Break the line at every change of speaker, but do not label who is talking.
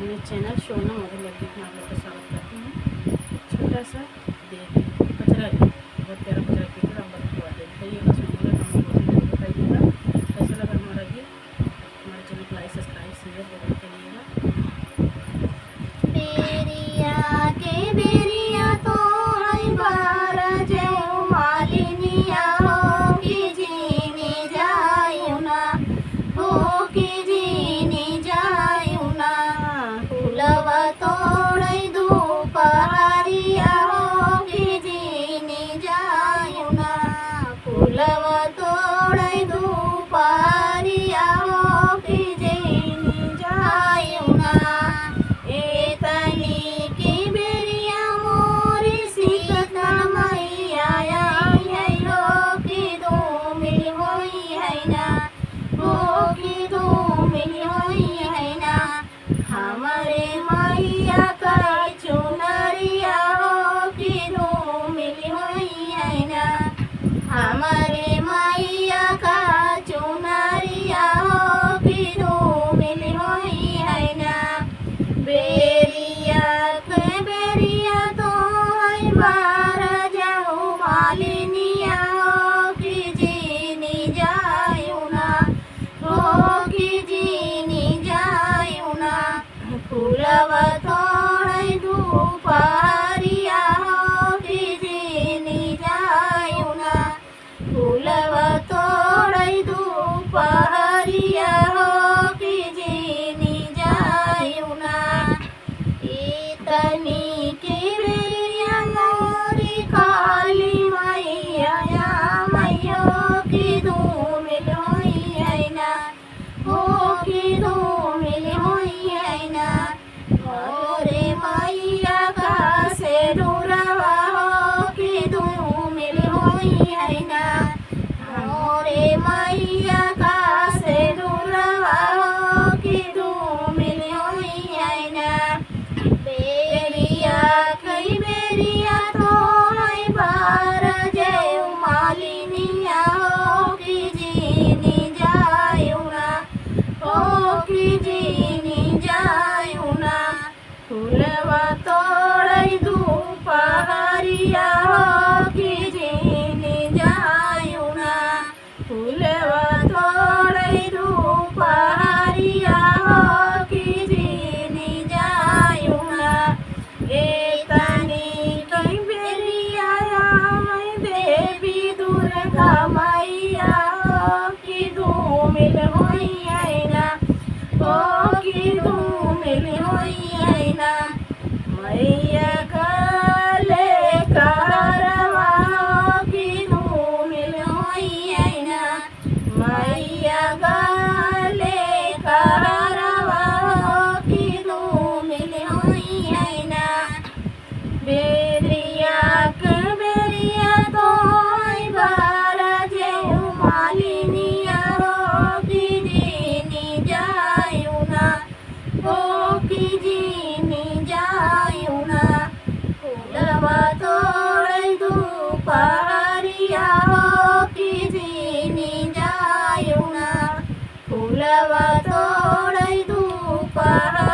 अपने चैनल सोना मॉडल लड़की में आप लोग का स्वागत करती हूँ। छोटा सा देख पचरा बहुत प्यारा पचरा की आप बता देखिएगा, सुनिएगा, कमेंट बताइएगा कैसा लगा हमारा गीत। हमारे चैनल को लाइक सब्सक्राइब शेयर जरूर करिएगा।
बेरिया के बेरिया तो आई बारा जय मालिनिया हो कि जीनी जायु ना, हो कि जीनी जायु ना। फुलवा तोड़ई दोपहरिया हो कि जीनी जायु ना, फुलवा तोड़ई दोपहरिया हो कि जीनी जायु ना। एतनी की बेरिया मोरी सीता मैया आई हो कि धूमिल होई है ना, हो कि धूमिल होई है ना। हमारे मैया का चुनरिया हो कि धूमिल होई है ना, हमारे मैया का चुनरिया हो कि धूमिल होई है ना। बेरिया के बेरिया तो आई बारा जाऊ मालिनिया हो कि जीनी जायु ना, हो कि जीनी जायु ना। फूलवा तोड़ई दोपहरिया हो कि जीनी जायु ना, फूलवा तोड़ई दोपहरिया हो कि जीनी जायु ना। इतनी की बेरिया मोरी काली मैया मैयो कि धूमिल होई है ना, हो कि धूमिल होई है ना। मोरे मैया का से डूरवा हो कि धूमिल होई है ना, मोरे मैया का से डूरवा हो कि धूमिल होई है ना। बेरिया कई बेरिया तो आई बारा जय मालिनिया हो कि जीनी जायु ना, हो कि जीनी जायु ना। फूलवा तोड़ई दोपहरिया हो कि जीनी जायु ना, फूलवा तोड़ई दोपहरिया हो कि जीनी जायु ना। एतनी कई बेरिया आई देवी दुर्गा मैया हो कि धूमिल होई है ना, हो कि धूमिल होई है ना। मैया काले कारवा हो कि धूमिल होई है ना, मैया काले कारवा हो कि धूमिल होई है ना। बेरिया के बेरिया तो आई बारा जय मालिनिया हो कि जीनी जायु ना, हो कि जीनी जायु ना। फूलवा तोड़ई दोपहरिया हो कि जीनी जायु ना, फूलवा तोड़ई दोपहरिया